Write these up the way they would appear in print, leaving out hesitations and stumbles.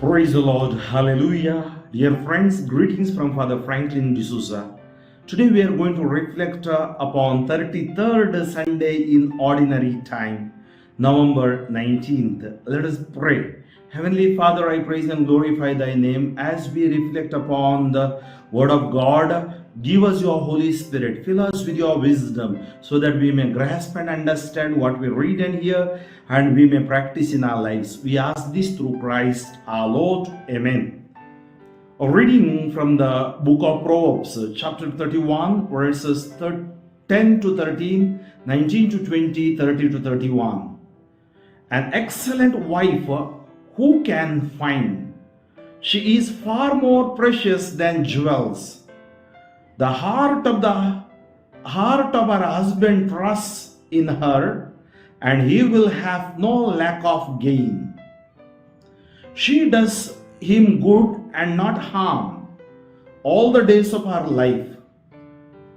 Praise the Lord. Hallelujah. Dear friends, greetings from Father Franklin D'Souza. Today we are going to reflect upon 33rd Sunday in Ordinary Time, November 19th. Let us pray. Heavenly Father, I praise and glorify Thy name as we reflect upon the Word of God. Give us your Holy Spirit. Fill us with your wisdom so that we may grasp and understand what we read and hear and we may practice in our lives. We ask this through Christ our Lord. Amen. A reading from the book of Proverbs, chapter 31, verses 10 to 13, 19 to 20, 30 to 31. An excellent wife who can find? She is far more precious than jewels. The heart of her husband trusts in her, and he will have no lack of gain. She does him good and not harm all the days of her life.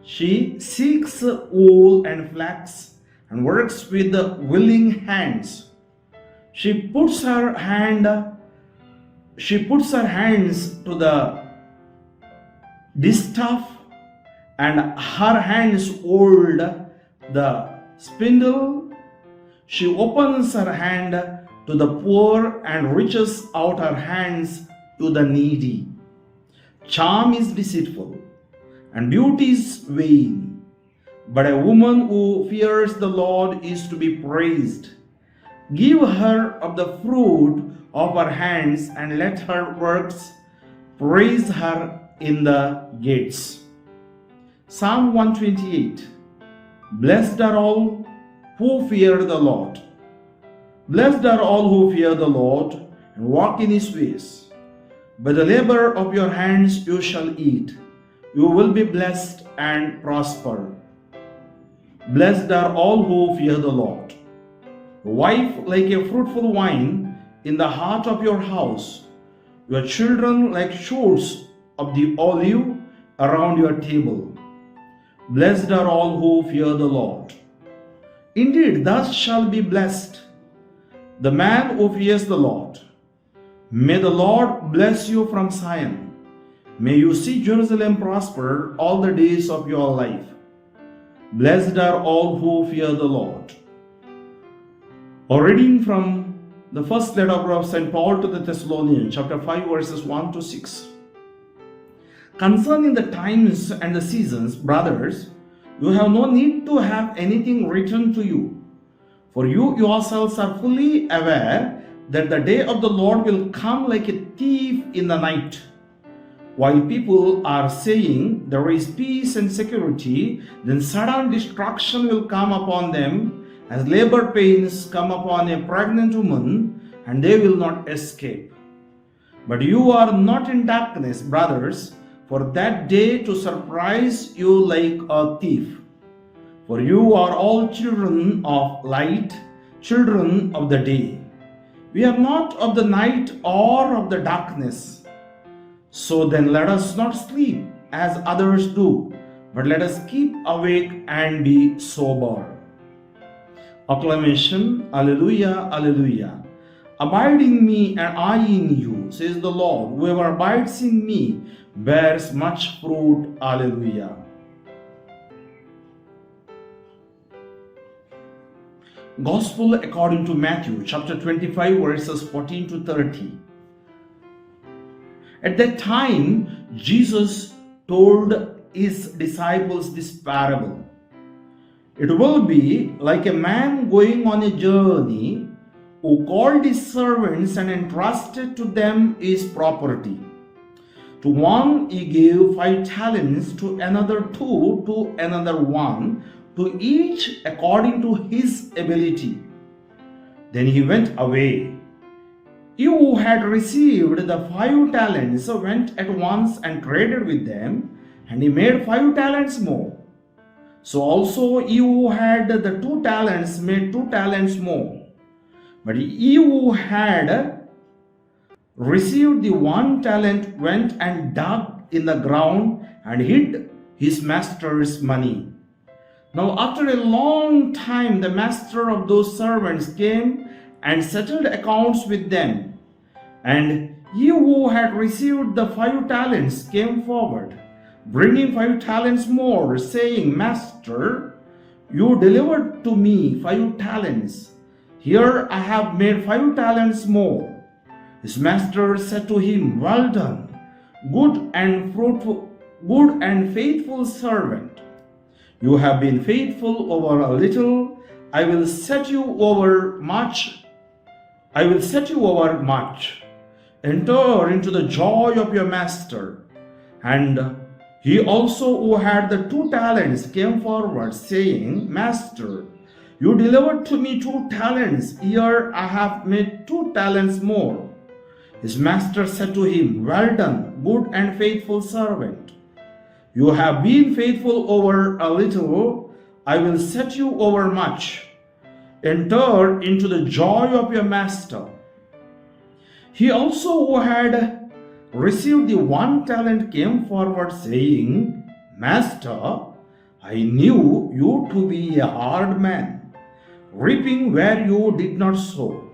She seeks wool and flax and works with willing hands. She puts her hands to the distaff, and her hands hold the spindle. She opens her hand to the poor and reaches out her hands to the needy. Charm is deceitful and beauty is vain, but a woman who fears the Lord is to be praised. Give her of the fruit of her hands, and let her works praise her in the gates. Psalm 128. Blessed are all who fear the Lord. Blessed are all who fear the Lord and walk in his ways. By the labor of your hands you shall eat. You will be blessed and prosper. Blessed are all who fear the Lord. A wife like a fruitful vine in the heart of your house. Your children like shoots of the olive around your table. Blessed are all who fear the Lord. Indeed, thus shall be blessed the man who fears the Lord. May the Lord bless you from Zion. May you see Jerusalem prosper all the days of your life. Blessed are all who fear the Lord. A reading from the first letter of St. Paul to the Thessalonians, chapter 5, verses 1 to 6. Concerning the times and the seasons, brothers, you have no need to have anything written to you, for you yourselves are fully aware that the day of the Lord will come like a thief in the night. While people are saying there is peace and security, then sudden destruction will come upon them, as labor pains come upon a pregnant woman, and they will not escape. But you are not in darkness, brothers, for that day to surprise you like a thief. For you are all children of light, children of the day. We are not of the night or of the darkness. So then let us not sleep as others do, but let us keep awake and be sober. Acclamation, Alleluia, Alleluia. Abide in me and I in you, says the Lord. Whoever abides in me bears much fruit. Alleluia. Gospel according to Matthew, chapter 25, verses 14 to 30. At that time, Jesus told his disciples this parable. It will be like a man going on a journey who called his servants and entrusted to them his property. To one he gave 5 talents, to another 2, to another 1, to each according to his ability. Then he went away. He who had received the 5 talents went at once and traded with them, and he made 5 talents more. So also he who had the 2 talents made 2 talents more. But he who had received the 1 talent went and dug in the ground and hid his master's money. Now after a long time the master of those servants came and settled accounts with them. And He who had received the 5 talents came forward, bringing 5 talents more, saying, Master, you delivered to me 5 talents. Here I have made 5 talents more. His master said to him, Well done, good and faithful servant. You have been faithful over a little. I will set you over much. Enter into the joy of your master. And he also who had the 2 talents came forward, saying, Master, you delivered to me 2 talents. Here I have made 2 talents more. His master said to him, Well done, good and faithful servant. You have been faithful over a little. I will set you over much. Enter into the joy of your master. He also who had received the 1 talent came forward, saying, Master, I knew you to be a hard man, reaping where you did not sow,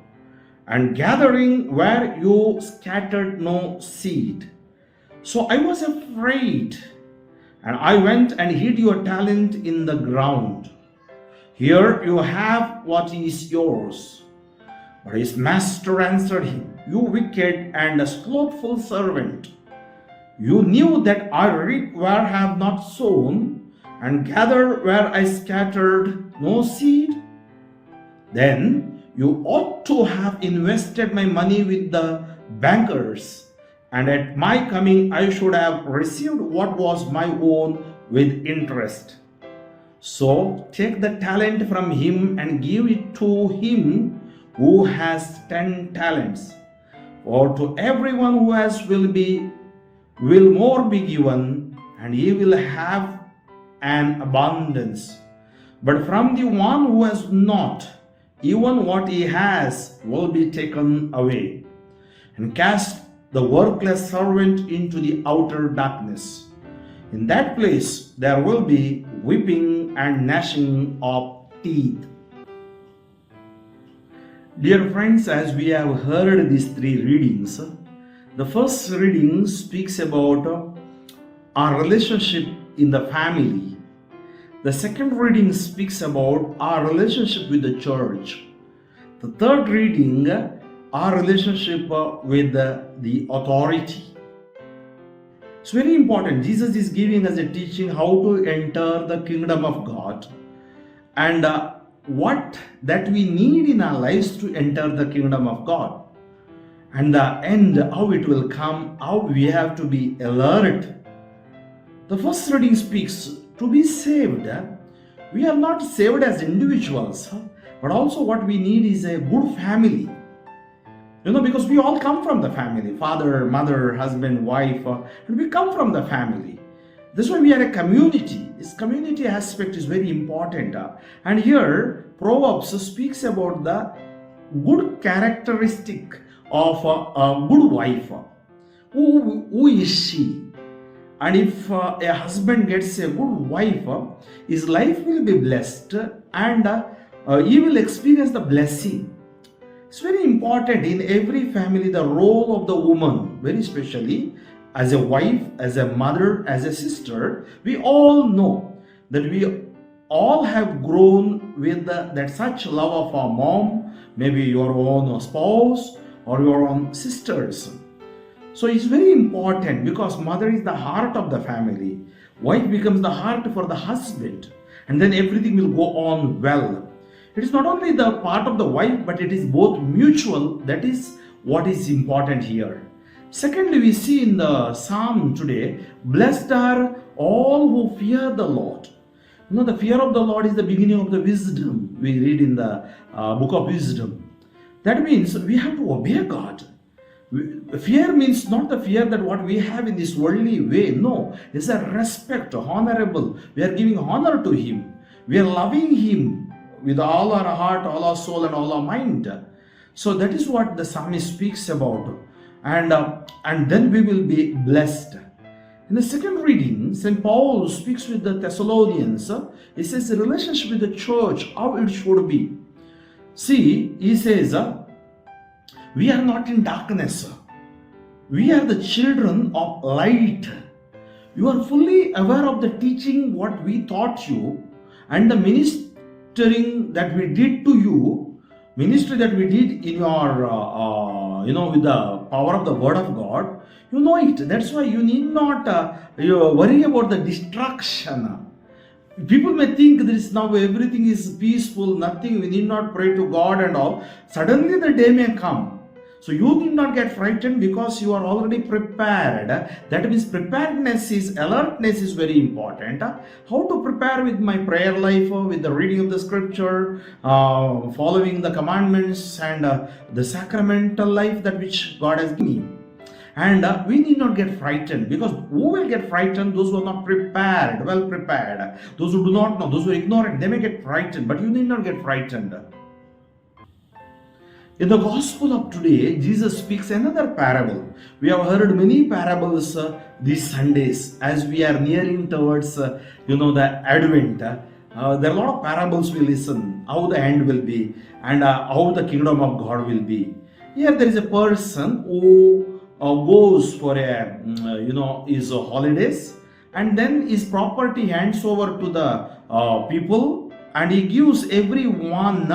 and gathering where you scattered no seed. So I was afraid, and I went and hid your talent in the ground. Here you have what is yours. But his master answered him, You wicked and slothful servant, you knew that I reap where I have not sown, and gather where I scattered no seed. Then you ought to have invested my money with the bankers, and at my coming I should have received what was my own with interest. So take the talent from him and give it to him who has 10 talents. For to everyone who has will more be given, and he will have an abundance. But from the one who has not, even what he has will be taken away. And cast the worthless servant into the outer darkness. In that place there will be weeping and gnashing of teeth. Dear friends, as we have heard these 3 readings, the first reading speaks about our relationship in the family. The second reading speaks about our relationship with the church. The third reading, our relationship with the authority. It's very important. Jesus is giving us a teaching how to enter the kingdom of God, and what that we need in our lives to enter the kingdom of God, and the end, how it will come, how we have to be alert. The first reading speaks to be saved. We are not saved as individuals, but also what we need is a good family. Because we all come from the family, father, mother, husband, wife, and we come from the family. That's why we are a community. This community aspect is very important. And here, Proverbs speaks about the good characteristic of a good wife. Who is she? And if a husband gets a good wife, his life will be blessed, and he will experience the blessing. It's very important in every family, the role of the woman, very especially as a wife, as a mother, as a sister. We all know that we all have grown with that such love of our mom, maybe your own spouse or your own sisters. So it's very important, because mother is the heart of the family. Wife becomes the heart for the husband, and then everything will go on well. It is not only the part of the wife, but it is both mutual. That is what is important here. Secondly, we see in the psalm today, blessed are all who fear the Lord. The fear of the Lord is the beginning of the wisdom. We read in the book of wisdom. That means we have to obey God. Fear means not the fear that what we have in this worldly way. No, it's a respect, honorable. We are giving honor to Him. We are loving Him with all our heart, all our soul, and all our mind. So that is what the psalmist speaks about. And then we will be blessed. In the second reading, St. Paul speaks with the Thessalonians. He says the relationship with the church, how it should be. See, he says, we are not in darkness. We are the children of light. You are fully aware of the teaching what we taught you and the ministering that we did to you, ministry that we did in your, with the power of the word of God. You know it. That's why you need not worry about the distraction. People may think there is now everything is peaceful, nothing, we need not pray to God and all. Suddenly the day may come. So you need not get frightened because you are already prepared. That means alertness is very important. How to prepare with my prayer life, with the reading of the scripture, following the commandments and the sacramental life that which God has given me. And we need not get frightened, because who will get frightened? Those who are not prepared, well prepared. Those who do not know, those who are ignorant, they may get frightened, but you need not get frightened. In the gospel of today, Jesus speaks another parable. We have heard many parables these Sundays as we are nearing towards, the Advent. There are a lot of parables we listen, how the end will be and how the kingdom of God will be. Here there is a person who goes for his holidays, and then his property hands over to the people, and he gives everyone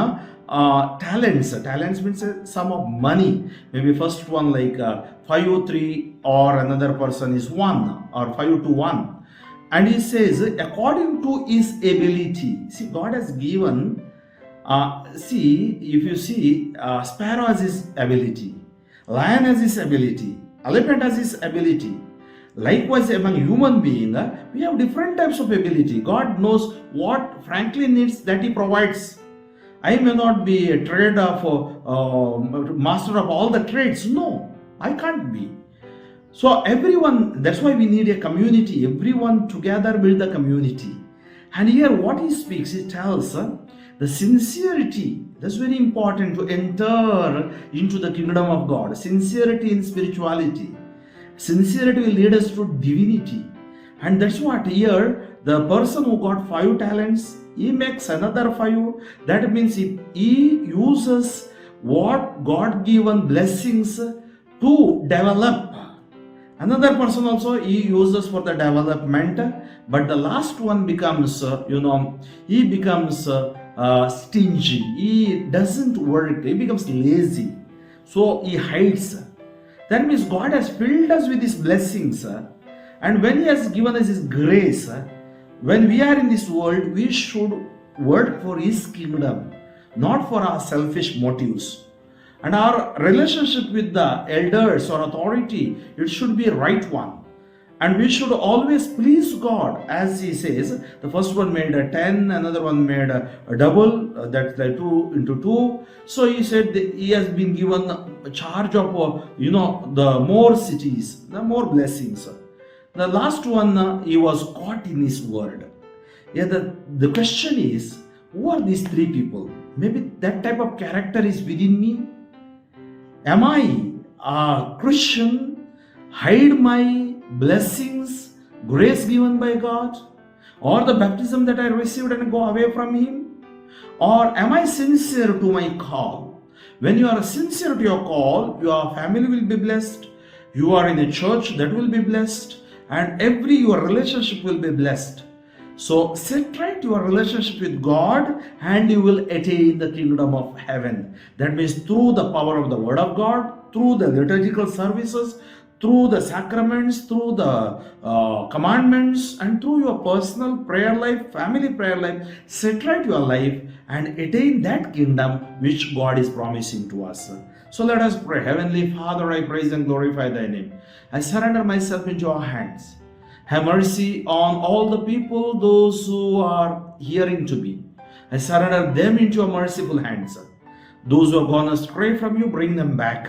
talents. Talents means a sum of money. Maybe first one like 5 or 3, or another person is 1 or 5 to 1. And he says, according to his ability. See, God has given, if you see, sparrow has his ability, lion has his ability, elephant has his ability. Likewise, among human beings, we have different types of ability. God knows what Franklin needs, that he provides. I may not be a trade of master of all the trades. No, I can't be. So everyone, that's why we need a community. Everyone together build the community. And here what he speaks, he tells the sincerity. That's very important to enter into the kingdom of God. Sincerity in spirituality. Sincerity will lead us to divinity. And that's what here, the person who got 5 talents, he makes another 5. That means he uses what God-given blessings to develop. Another person also he uses for the development, but the last one becomes, he becomes stingy. He doesn't work. He becomes lazy. So he hides. That means God has filled us with His blessings, and when He has given us His grace, when we are in this world, we should work for His kingdom, not for our selfish motives. And our relationship with the elders or authority, it should be a right one. And we should always please God, as He says. The first one made a 10, another one made a double, that's like 2 into 2. So He said He has been given a charge of, the more cities, the more blessings. The last one, he was caught in His word. Yeah, the question is, who are these 3 people? Maybe that type of character is within me. Am I a Christian? Hide my blessings, grace given by God, or the baptism that I received and go away from Him? Or am I sincere to my call? When you are sincere to your call, your family will be blessed, you are in a church that will be blessed, and your relationship will be blessed. So set right your relationship with God, and you will attain the kingdom of heaven. That means through the power of the word of God, through the liturgical services, through the sacraments, through the commandments, and through your personal prayer life, family prayer life. Set right your life and attain that kingdom which God is promising to us. So let us pray. Heavenly Father, I praise and glorify Thy name. I surrender myself into Your hands. Have mercy on all the people, those who are hearing to me. I surrender them into Your merciful hands. Those who are gone astray from You, bring them back.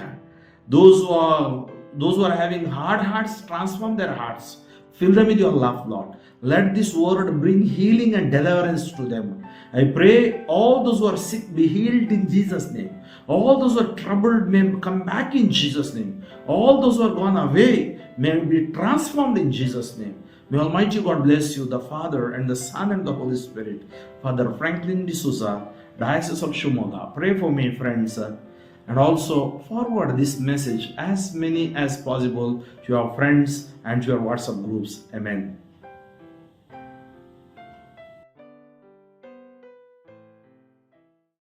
Those who are having hard hearts, transform their hearts. Fill them with Your love, Lord. Let this word bring healing and deliverance to them. I pray all those who are sick be healed in Jesus' name. All those who are troubled may come back in Jesus' name. All those who are gone away may be transformed in Jesus' name. May Almighty God bless you, the Father and the Son and the Holy Spirit. Father Franklin D'Souza, Diocese of Shimoga. Pray for me, friends. and also forward this message as many as possible to your friends and to your WhatsApp groups. Amen.